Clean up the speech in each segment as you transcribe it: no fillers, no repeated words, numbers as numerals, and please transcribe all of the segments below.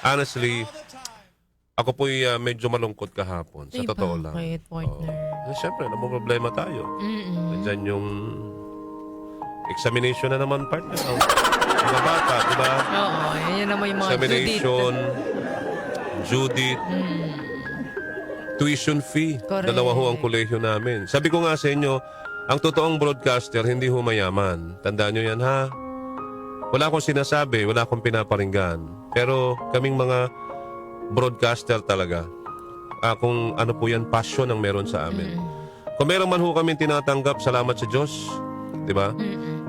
Honestly, ako po'y medyo malungkot kahapon. Sa Ay, totoo lang. bakit, partner? Siyempre, problema tayo. Mm-mm. Nandyan yung examination na naman, partner. Ang mga bata, di ba? Oo, yan naman yung mga Examination, Judith, tuition fee. Correct. Dalawa ho ang kolehiyo namin. Sabi ko nga sa inyo, ang totoong broadcaster, hindi ho mayaman. Tandaan nyo yan, ha? Wala akong sinasabi, wala akong pinaparinggan. Pero kaming mga broadcaster talaga, kung ano po yan, passion ang meron sa amin. Kung meron man ho kami tinatanggap, salamat sa Diyos. Di ba?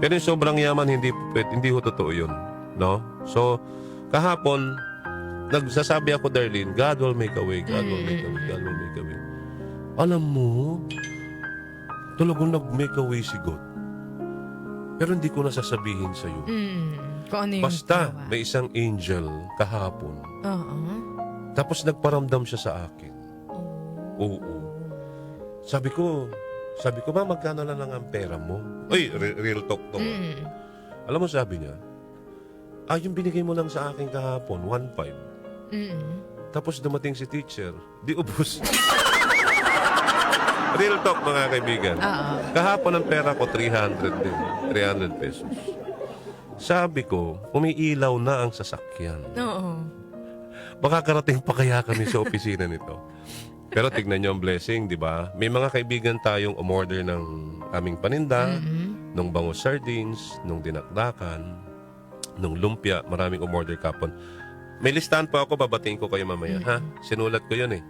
Pero yung sobrang yaman, hindi ho totoo yun. No? So, kahapon, nagsasabi ako, Darlene, God will make a way, God will make a way, God will make a way. Alam mo, talagang nag-make a way si God. Pero hindi ko nasasabihin sa'yo. Kung ano yung Basta, ginawa. may isang angel kahapon. Oo. Tapos nagparamdam siya sa akin. Oo. Sabi ko, ma, magkano lang ang pera mo? Uy, real talk to. Alam mo, sabi niya, yung binigay mo lang sa akin kahapon, 1.5. Tapos dumating si teacher, di ubos. Real talk, mga kaibigan. Kahapon ang pera ko, 300 din. 300 pesos. Sabi ko, umiilaw na ang sasakyan. Oo. Baka karating pa kaya kami sa opisina nito. Pero tignan nyo ang blessing, di ba? May mga kaibigan tayong umorder ng aming paninda, nung bangus sardines, nung dinakdakan, nung lumpia, maraming umorder kapon. May listahan pa ako, babatiin ko kayo mamaya, ha? Sinulat ko yun eh.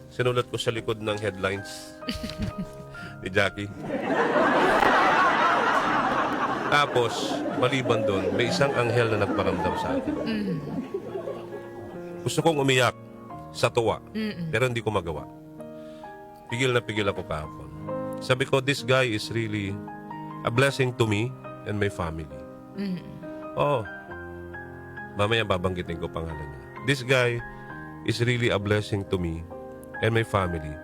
Sinulat ko sa likod ng headlines ni Jackie. Tapos, maliban doon, may isang anghel na nagparamdam sa akin. Gusto kong umiyak sa tuwa, pero hindi ko magawa. Pigil na pigil ako kahapon. Sabi ko, this guy is really a blessing to me and my family. Oh, mamaya babanggitin ko pangalan niya. This guy is really a blessing to me and my family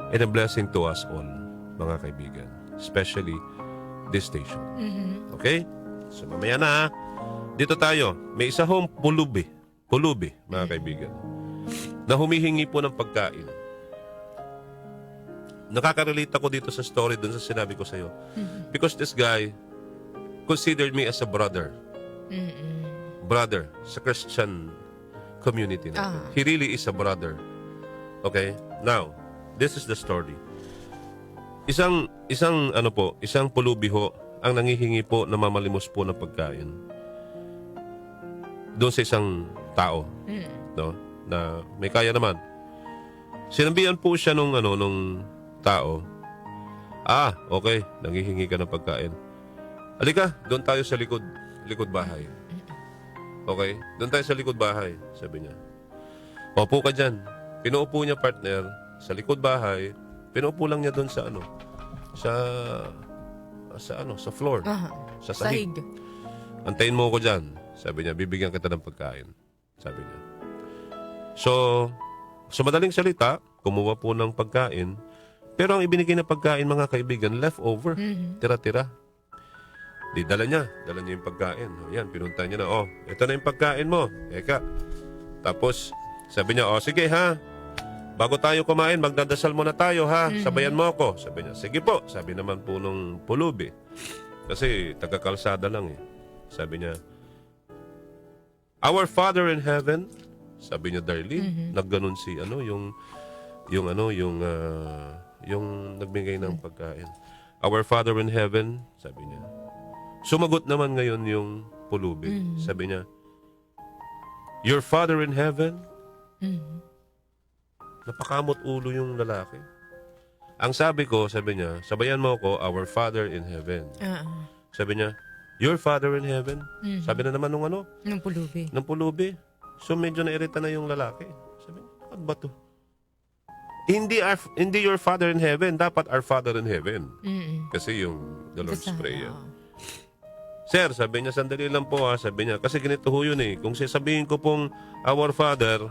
and a blessing to us all, mga kaibigan. Especially this station. Okay? So mamaya na, ha? Dito tayo. May isa hong pulubi, mga kaibigan, na humihingi po ng pagkain. Nakaka-relate ako dito sa story dun sa sinabi ko sa'yo. Because this guy considered me as a brother. Brother sa Christian community natin. He really is a brother. Okay? Now, this is the story. Isang pulubi ho ang nangihingi po na mamalimos po ng pagkain doon sa isang tao, no, na may kaya naman. Sinabihan po siya nung tao, okay, nangihingi ka ng pagkain. Halika, doon tayo sa likod bahay. Okay? Doon tayo sa likod bahay, sabi niya. Paupo ka dyan. Pinuupo niya, partner, sa likod bahay. Pinuupo lang niya doon sa sa floor. Sa sahig. Antayin mo ko dyan. Sabi niya, bibigyan kita ng pagkain. Sabi niya. So, sa madaling salita, kumuha po ng pagkain. Pero ang ibinigay na pagkain, mga kaibigan, leftover. Tira-tira. Di, dala niya yung pagkain. Yan, pinunta niya na, ito na yung pagkain mo. Eka. Tapos, sabi niya, sige ha. Bago tayo kumain, magdadasal muna tayo ha. Sabayan mo ako. Sabi niya, sige po. Sabi naman po nung pulubi. Kasi taga-kalsada lang eh. Sabi niya, Our Father in Heaven. Sabi niya, Darlene. Nagganon si yung nagbigay ng pagkain. Our Father in Heaven. Sabi niya. Sumagot naman ngayon yung pulubi. Sabi niya, Your Father in Heaven. Napakamot ulo yung lalaki. Ang sabi niya, sabayan mo ako, Our Father in Heaven. Sabi niya, Your Father in Heaven. Sabi na naman Nung pulubi. ng pulubi. So medyo nairita na yung lalaki. Sabi niya, ano ba to? Hindi your Father in Heaven, dapat our Father in Heaven. Kasi yung the Lord's Prayer. Sir, sabi niya, sandali lang po ha. Sabi niya, kasi ganito ho yun eh. Kung sasabihin ko pong Our Father,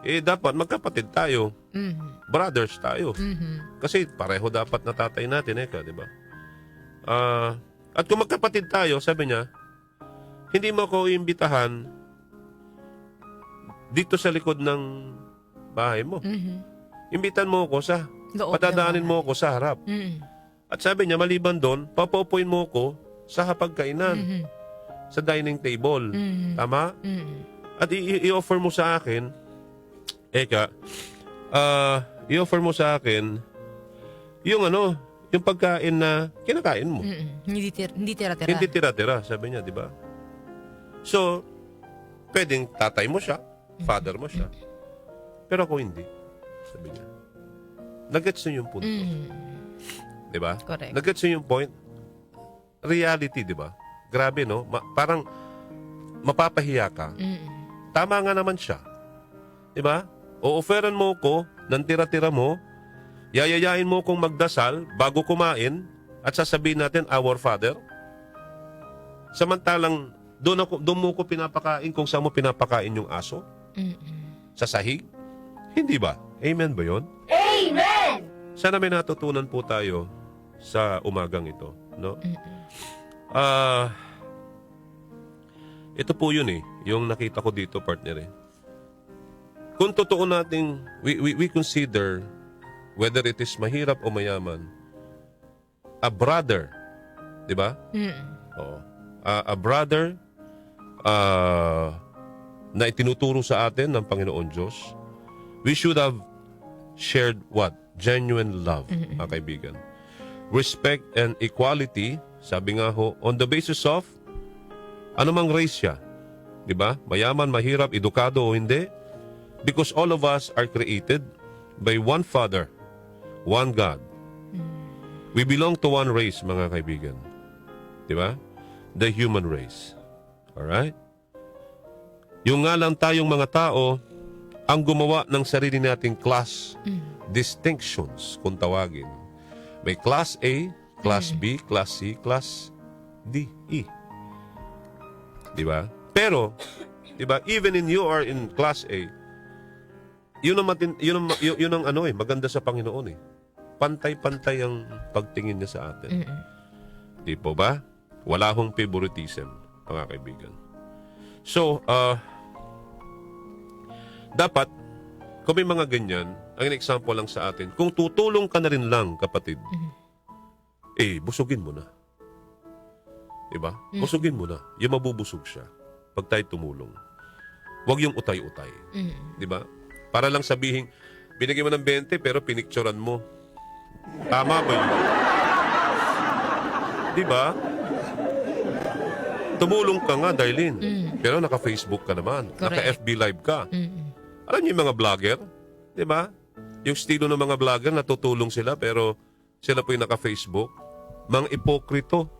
dapat magkapatid tayo. Brothers tayo. Kasi pareho dapat na tatay natin, di ba? At kung magkapatid tayo, sabi niya, hindi mo ako iimbitahan dito sa likod ng bahay mo. Imbitan mo ako sa, Loob patadaanin ng mo ako sa harap. Mm. At sabi niya, maliban doon, papaupuin mo ako sa hapagkainan, sa dining table. Tama? At i-offer mo sa akin, i-offer mo sa akin yung yung pagkain na kinakain mo. Hindi tira-tira. Hindi tira-tira, sabi niya, di ba? So, pwedeng tatay mo siya, father mo siya. Pero ako hindi, sabi niya. Nag-gets niyo yung punto. Di ba? Correct. Nag-gets niyo yung point? Reality, di ba? Grabe, no? Parang mapapahiya ka. Tama nga naman siya. Di ba? O-offeran mo ko ng tira-tira mo, yayayain mo kong magdasal bago kumain at sasabihin natin, Our Father. Samantalang, doon mo ko pinapakain kung saan mo pinapakain yung aso? Sa sahig? Hindi ba? Amen ba yun? Amen! Sana may natutunan po tayo sa umagang ito. No? Ito po yun yung nakita ko dito, partner Kung totoo nating, we consider whether it is mahirap o mayaman, a brother, di ba? Oo. A brother na itinuturo sa atin ng Panginoon Diyos, we should have shared what? Genuine love, mga kaibigan. Respect and equality, sabi nga ho, on the basis of anumang race siya. Di ba? Mayaman, mahirap, edukado o hindi. Because all of us are created by one Father, one God. We belong to one race, mga kaibigan. Di ba? The human race. Alright? Yung nga lang tayong mga tao ang gumawa ng sarili nating class distinctions, kung tawagin. May Class A, Class B, Class C, Class D, E. Di ba? Pero, di ba, even in you are in Class A, yun ang maganda sa Panginoon Pantay-pantay ang pagtingin niya sa atin. Di po ba? Wala hong favoritism, mga kaibigan. So, dapat, kung may mga ganyan, ang example lang sa atin, kung tutulong ka na rin lang, kapatid, busugin mo na. Diba? Busugin mo na. Yung mabubusog siya pag tayo tumulong. Huwag yung utay-utay. Diba? Para lang sabihin, binigyan mo ng 20 pero pinicturan mo. Tama ba yun? Diba? Tumulong ka nga, Darlene. Pero naka-Facebook ka naman. Correct. Naka-FB Live ka. Alam niyo yung mga vlogger? Diba? Yung estilo ng mga vlogger, natutulong sila pero sila po yung naka-Facebook. Mga ipokrito.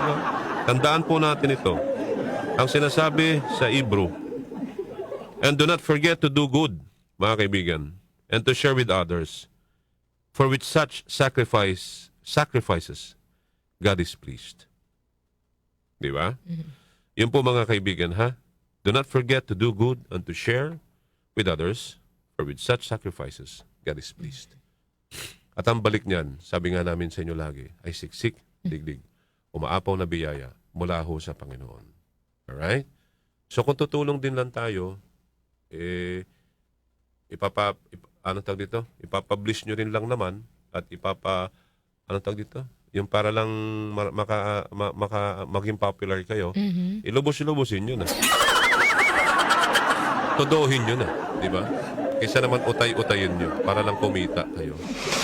Diba? Tandaan po natin ito. Ang sinasabi sa Hebrew, and do not forget to do good, mga kaibigan, and to share with others, for with such sacrifices, God is pleased. Di ba? Yun po, mga kaibigan, ha? Do not forget to do good and to share with others, for with such sacrifices, God is pleased. At ang balik niyan, sabi nga namin sa inyo lagi, ay siksik, digdig, umaapaw na biyaya mula ho sa Panginoon. Alright? So kung tutulong din lang tayo, ipapublish nyo rin lang naman at yung para lang maging popular kayo, ilubos-lubosin nyo na. Todohin nyo na, di ba? Kaysa naman utay-utayin nyo para lang kumita kayo.